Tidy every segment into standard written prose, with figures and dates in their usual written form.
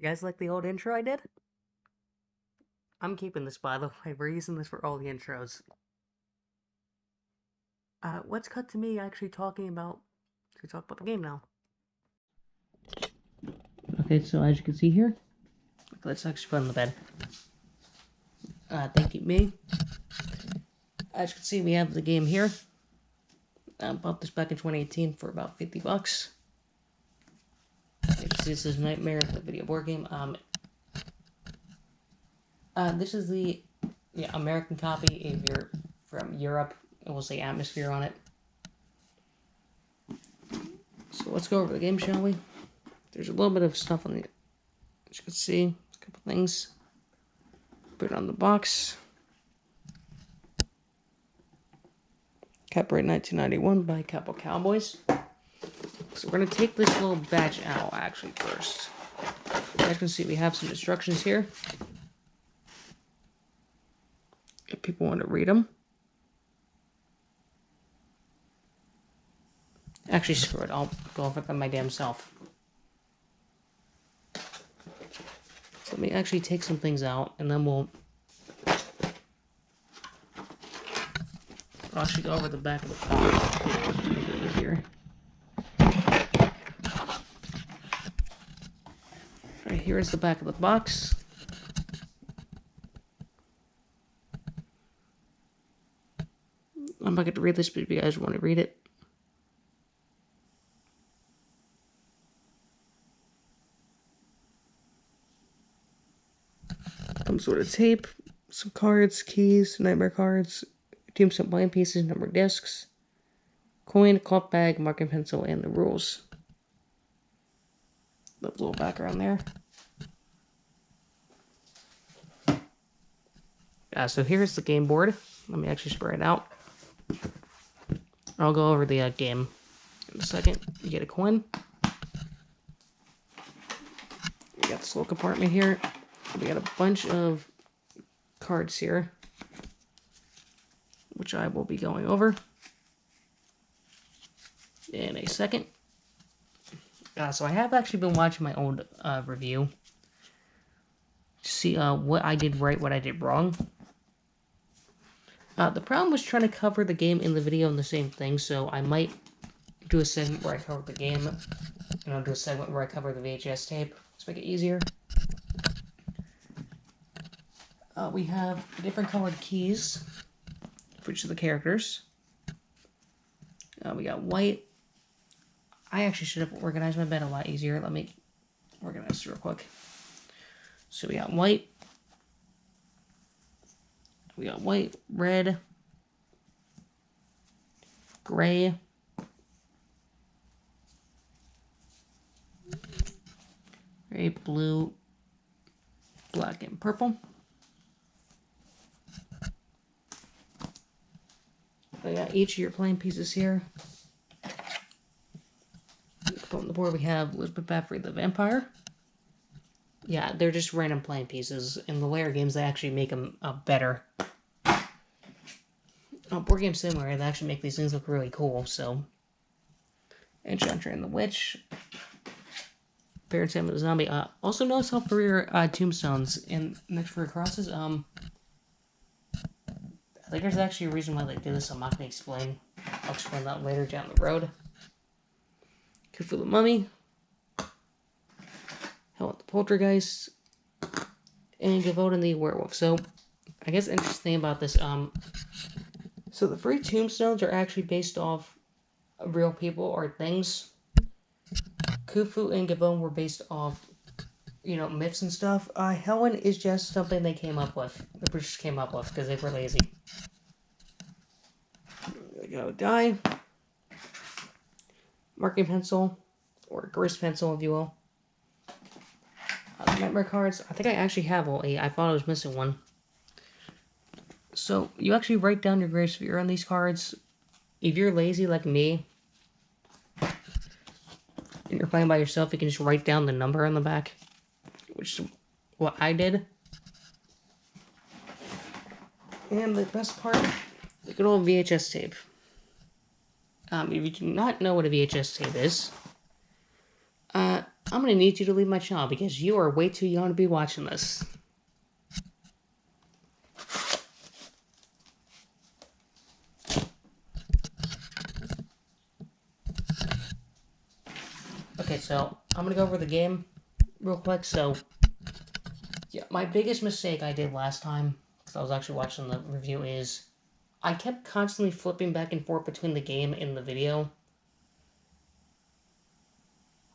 You guys like the old intro I did? I'm keeping this, by the way. We're using this for all the intros. Let's cut to me actually talking about... to talk about the game now. Okay, so as you can see here, let's actually put on the bed. Thank you, me. As you can see, we have the game here. I bought this back in 2018 for about 50 bucks. As you can see, this is Nightmare, the video board game. This is the American copy if you're from Europe. It will say Atmosphere on it. So let's go over the game, shall we? There's a little bit of stuff on the... as you can see, a couple things. Put it on the box. Copyright 1991 by Capo Cowboys. So we're going to take this little batch out, actually, first. As you can see, we have some instructions here. If people want to read them. Actually, screw it. I'll go over them my damn self. So let me actually take some things out, and then I'll actually go over the back of the box to make it easier. Right here is the back of the box. I'm not going to read this, but if you guys want to read it. Some sort of tape, some cards, keys, nightmare cards, tombstone playing pieces, number discs, coin, cloth bag, marking pencil, and the rules. The little background there. So here's the game board. Let me actually spread it out. I'll go over the game in a second. You get a coin. We got this little compartment here. We got a bunch of cards here, which I will be going over in a second. So I have actually been watching my old review to see what I did right, what I did wrong. The problem was trying to cover the game in the video in the same thing, so I might do a segment where I cover the game, and I'll do a segment where I cover the VHS tape. Let's make it easier. We have different colored keys for each of the characters. We got white. I actually should have organized my bed a lot easier. Let me organize this real quick. So we got white. We got white, red, gray, blue, black, and purple. We got each of your playing pieces here. On the board we have Elizabeth Bathory the Vampire. Yeah, they're just random playing pieces. In the layer games, they actually make them better. Board Game Simulator, they actually make these things look really cool, so... Enchantress and the Witch. Baron Sam the Zombie. Also notice how for your tombstones and next for your crosses, I think there's actually a reason why they did this. I'm not going to explain. I'll explain that later down the road. Cthulhu the Mummy. Helen the Poltergeist. And Gavoden the Werewolf. So, I guess the interesting thing about this, so the free tombstones are actually based off real people or things. Khufu and Gavone were based off, myths and stuff. Helen is just something they came up with. The British came up with because they were lazy. There we go, die. Marking pencil, or grist pencil, if you will. Nightmare cards. I think I actually have all 8. I thought I was missing one. So, you actually write down your grade sphere on these cards. If you're lazy like me, and you're playing by yourself, you can just write down the number on the back, which is what I did. And the best part, the good old VHS tape. If you do not know what a VHS tape is, I'm I'm going to need you to leave my channel because you are way too young to be watching this. Okay, so I'm going to go over the game real quick. So, yeah, my biggest mistake I did last time, because I was actually watching the review, is I kept constantly flipping back and forth between the game and the video.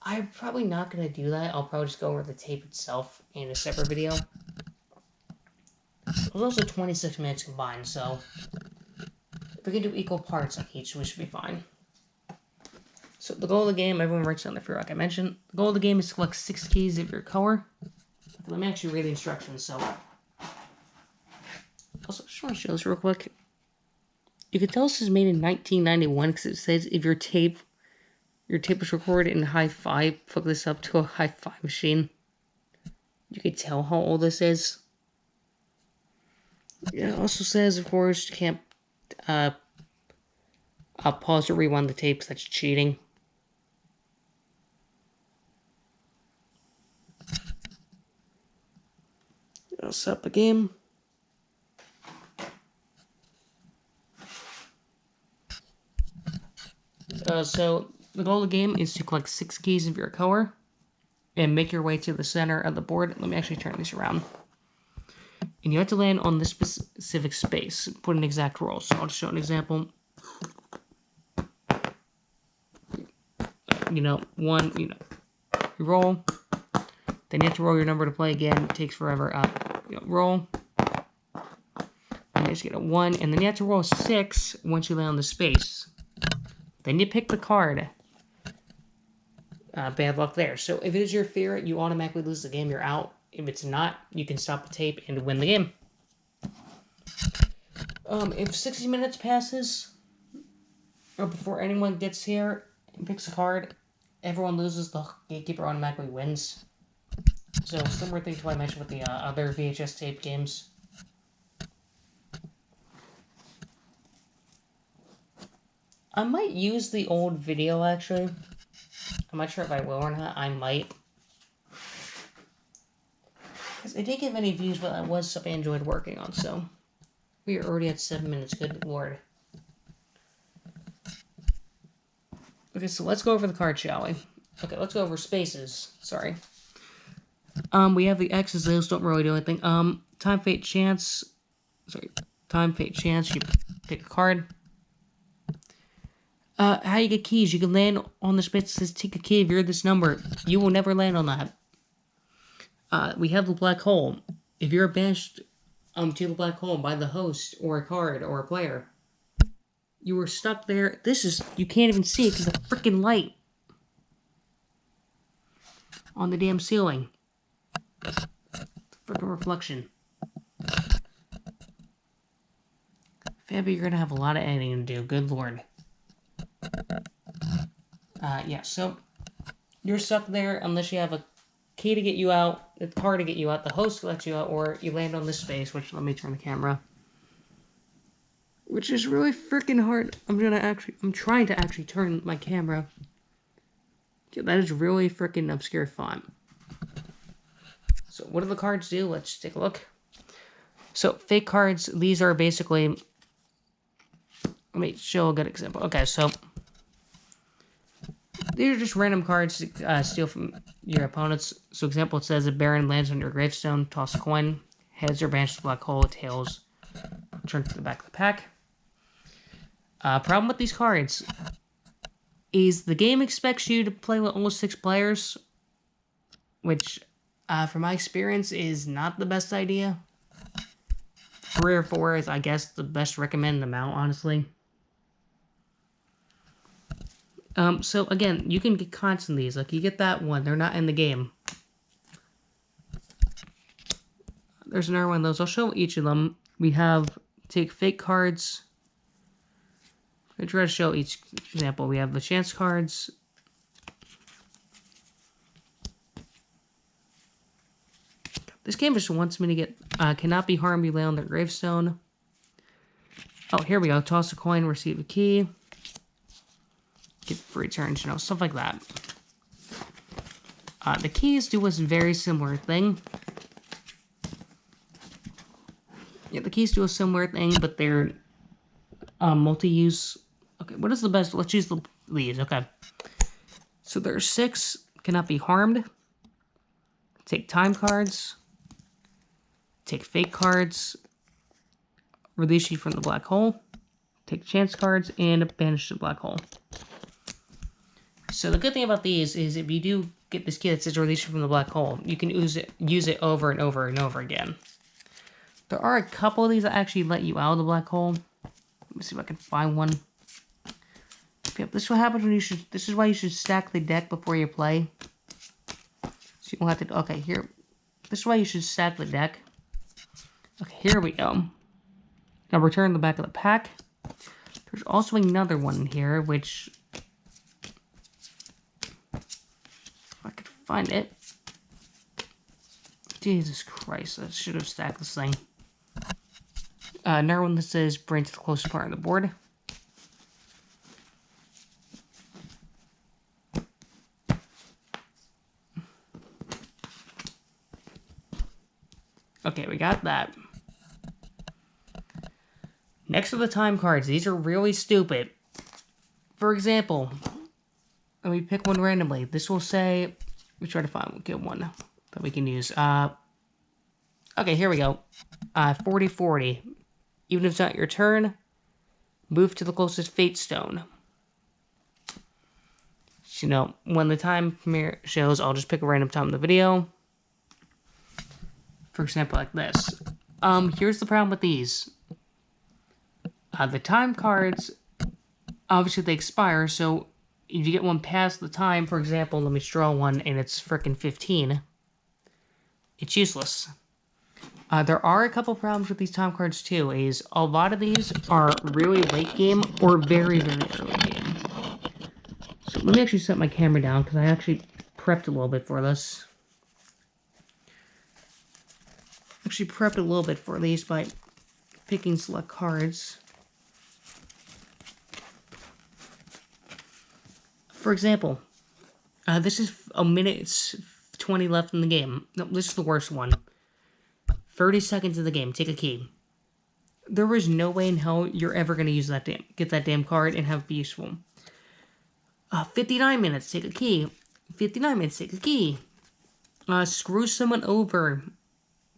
I'm probably not going to do that. I'll probably just go over the tape itself in a separate video. It was also 26 minutes combined, so if we can do equal parts on each, we should be fine. So the goal of the game, everyone writes down the free, like I mentioned. The goal of the game is to collect 6 keys of your color. Okay, let me actually read the instructions. So, also, I just want to show this real quick. You can tell this is made in 1991 because it says if your tape was recorded in hi-fi, hook this up to a hi-fi machine. You can tell how old this is. It also says, of course, you can't pause or rewind the tape because that's cheating. I'll set up the game. So the goal of the game is to collect 6 keys of your color and make your way to the center of the board. Let me actually turn this around. And you have to land on this specific space. Put an exact roll. So I'll just show an example. You roll. Then you have to roll your number to play again. It takes forever. Roll. And you just get a 1. And then you have to roll a 6 once you land on the space. Then you pick the card. Bad luck there. So if it is your fear, you automatically lose the game. You're out. If it's not, you can stop the tape and win the game. If 60 minutes passes, or before anyone gets here and picks a card, everyone loses, the gatekeeper automatically wins. So, similar thing to what I mentioned with the other VHS tape games. I might use the old video, actually. I'm not sure if I will or not. I might. Because it didn't get many views, but that was something I enjoyed working on, so... We are already at 7 minutes, good lord. Okay, so let's go over the card, shall we? Okay, let's go over spaces. Sorry. We have the X's, those don't really do anything. Time, fate, chance. Sorry. Time, fate, chance. You pick a card. How you get keys. You can land on the space that says take a key if you're this number. You will never land on that. We have the black hole. If you're banished to the black hole by the host, or a card, or a player, you were stuck there. You can't even see it because the freaking light on the damn ceiling. Freaking reflection. Fabby, you're gonna have a lot of editing to do. Good lord. Yeah, so you're stuck there unless you have a key to get you out, a card to get you out, the host lets you out, or you land on this space, which, let me turn the camera. Which is really freaking hard. I'm trying to actually turn my camera. Yeah, that is really freaking obscure font. So what do the cards do? Let's take a look. So fake cards, these are basically, let me show a good example. Okay, so these are just random cards to steal from your opponents. So example, it says a Baron lands on your gravestone, toss a coin, heads or banished to the black hole, tails, return to the back of the pack. Problem with these cards is the game expects you to play with almost 6 players, which, from my experience, is not the best idea. 3 or 4 is, I guess, the best recommended amount, honestly. So again, you can get const in these. Like, you get that one. They're not in the game. There's another one of those. I'll show each of them. We have, take fake cards. I'm going to try to show each example. We have the chance cards. This game just wants me to get, cannot be harmed, you lay on their gravestone. Oh, here we go. Toss a coin, receive a key. Get free turns, stuff like that. The keys do a very similar thing. Yeah, the keys do a similar thing, but they're multi-use. Okay, what is the best? Let's use these. Okay. So there are 6. Cannot be harmed. Take time cards. Take fake cards. Release you from the black hole. Take chance cards and banish the black hole. So the good thing about these is if you do get this key that says release you from the black hole, you can use it over and over and over again. There are a couple of these that actually let you out of the black hole. Let me see if I can find one. Yep, this is what happens when you should. This is why you should stack the deck before you play. So you don't have to. Okay, here. This is why you should stack the deck. Okay, here we go. Now return the back of the pack. There's also another one here, which if I could find it. Jesus Christ, I should have stacked this thing. Another one that says bring to the closest part of the board. Okay, we got that. Next are the time cards. These are really stupid. For example, let me pick one randomly. This will say, let me try to find a good one that we can use. Okay, here we go. 40-40. Even if it's not your turn, move to the closest fate stone. So, you know, when the time premiere shows, I'll just pick a random time in the video. For example, like this. Here's the problem with these. The time cards, obviously they expire, so if you get one past the time, for example, let me draw one and it's frickin' 15, it's useless. There are a couple problems with these time cards too, is a lot of these are really late game or very, very early game. So let me actually set my camera down because I actually prepped a little bit for this. Actually prepped a little bit for these by picking select cards. For example, this is a minute 20 left in the game. No, this is the worst one. 30 seconds in the game. Take a key. There is no way in hell you're ever going to use that get that damn card and have it be useful. 59 minutes. Take a key. 59 minutes. Take a key. Screw someone over.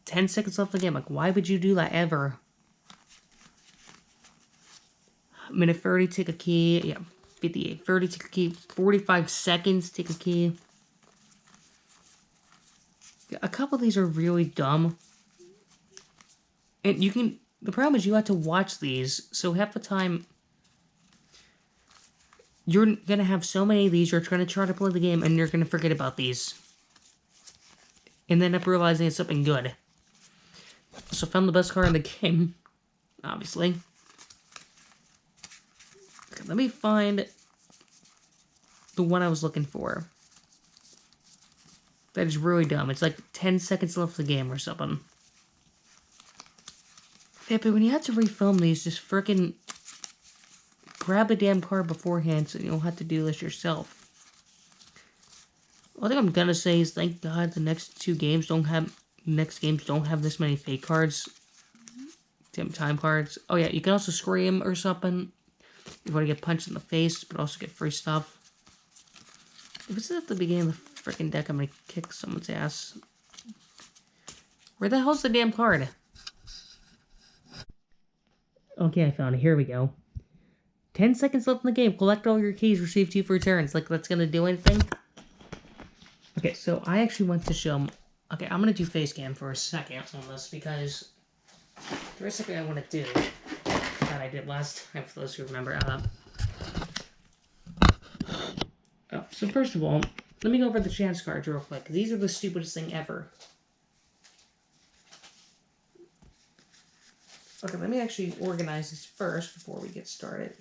10 seconds left in the game. Like, why would you do that ever? Minute 30. Take a key. Yeah. 58, 30, take a key. 45 seconds, take a key. A couple of these are really dumb. And you can, the problem is you have to watch these, so half the time, you're gonna have so many of these, you're gonna try to play the game, and you're gonna forget about these. And then end up realizing it's something good. So I found the best card in the game, obviously. Let me find the one I was looking for. That is really dumb. It's like 10 seconds left of the game or something. Yeah, but when you have to refilm these, just frickin' grab the damn card beforehand so you don't have to do this yourself. One thing I'm gonna say is thank God the next games don't have this many fake cards. Damn time cards. Oh yeah, you can also scream or something. You want to get punched in the face, but also get free stuff. If it's at the beginning of the freaking deck, I'm going to kick someone's ass. Where the hell's the damn card? Okay, I found it. Here we go. 10 seconds left in the game. Collect all your keys. Receive 2 for returns. Like, that's going to do anything? Okay, so I actually went to show them. Okay, I'm going to do face cam for a second on this because there's something I want to do that I did last time, for those who remember. So first of all, let me go over the chance cards real quick. These are the stupidest thing ever. Okay, let me actually organize this first before we get started.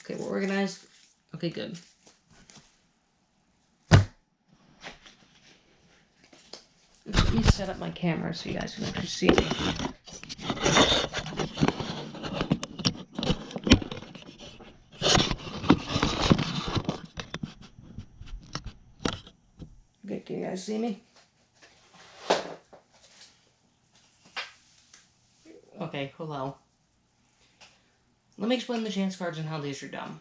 Okay, we're organized. Okay, good. Let me set up my camera so you guys can actually see me. guys see me? Okay, hello. Let me explain the chance cards and how these are done.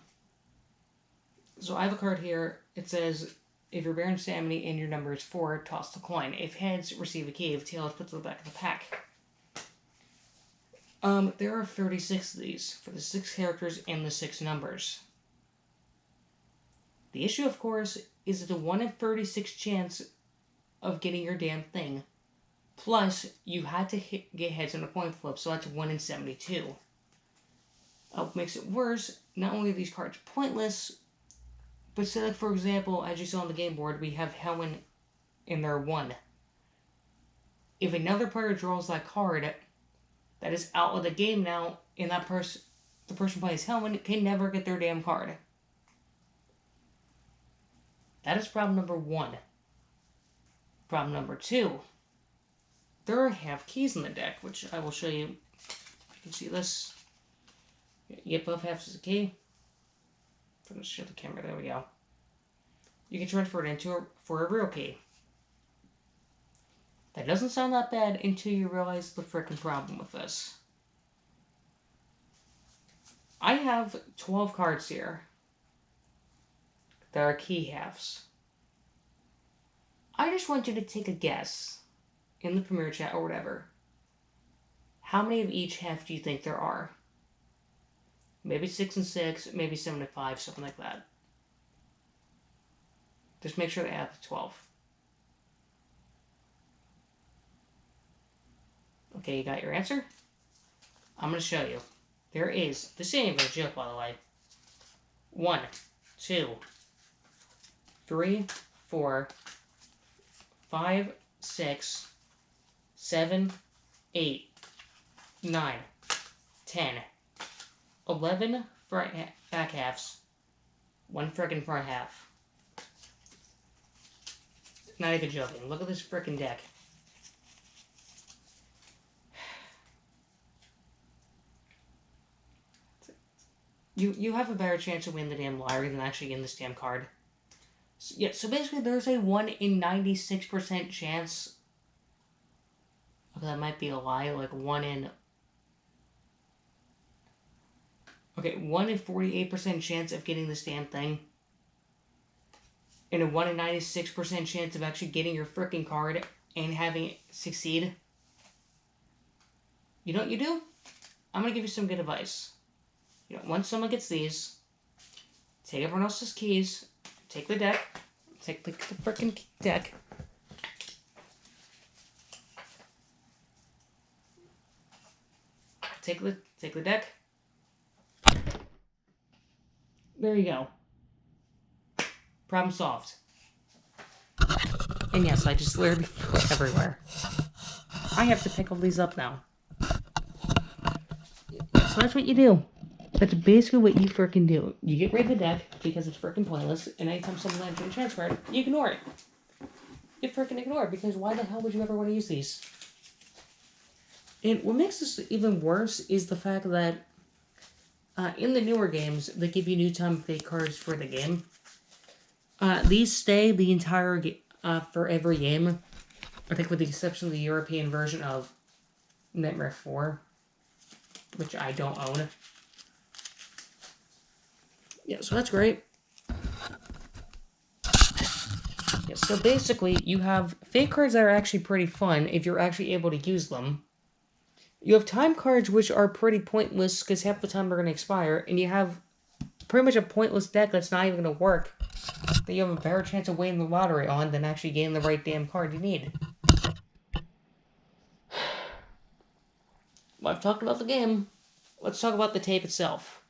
So I have a card here. It says, if your Baron Sammy and your number is 4, toss the coin. If heads, receive a key. If tails, put to the back of the pack. There are 36 of these, for the 6 characters and the 6 numbers. The issue, of course, is the 1 in 36 chance of getting your damn thing. Plus, you had to get heads on a coin flip, so that's 1 in 72. What makes it worse, not only are these cards pointless, but say, like, for example, as you saw on the game board, we have Helen in their 1. If another player draws that card, that is out of the game now, and the person playing Helen can never get their damn card. That is problem number 1. Problem number 2. There are half keys in the deck, which I will show you. You can see this. You get both halves as a key. I'm going to show the camera. There we go. You can transfer it for a real key. That doesn't sound that bad until you realize the frickin' problem with this. I have 12 cards here that are key halves. I just want you to take a guess in the Premiere chat or whatever. How many of each half do you think there are? Maybe 6 and 6, maybe 7 and 5, something like that. Just make sure to add the 12. Okay, you got your answer? I'm going to show you. There is, this ain't even a joke, by the way. 1, 2, 3, 4, 5, 6, 7, 8, 9, 10, 11 front back halves, 1 frickin' front half. Not even joking. Look at this frickin' deck. You have a better chance to win the damn lottery than actually getting this damn card. So basically there's a 1 in 96% chance. Okay, that might be a lie. Like 1 in 48% chance of getting this damn thing. And a 1 in 96% chance of actually getting your frickin' card and having it succeed. You know what you do? I'm going to give you some good advice. You know, once someone gets these, take everyone else's keys, take the deck, take the frickin' deck, take the deck. There you go. Problem solved. And yes, I just literally flew everywhere. I have to pick all these up now. So that's what you do. That's basically what you frickin' do. You get rid of the deck because it's frickin' pointless, and anytime someone lands in a chance card, you ignore it. You frickin' ignore it, because why the hell would you ever want to use these? And what makes this even worse is the fact that in the newer games, they give you new time fake cards for the game. These stay the entire for every game. I think with the exception of the European version of Nightmare 4, which I don't own. Yeah, so that's great. Yeah, so basically, you have fake cards that are actually pretty fun if you're actually able to use them. You have time cards which are pretty pointless because half the time they're going to expire. And you have pretty much a pointless deck that's not even going to work. That you have a better chance of winning the lottery on than actually getting the right damn card you need. Well, I've talked about the game. Let's talk about the tape itself.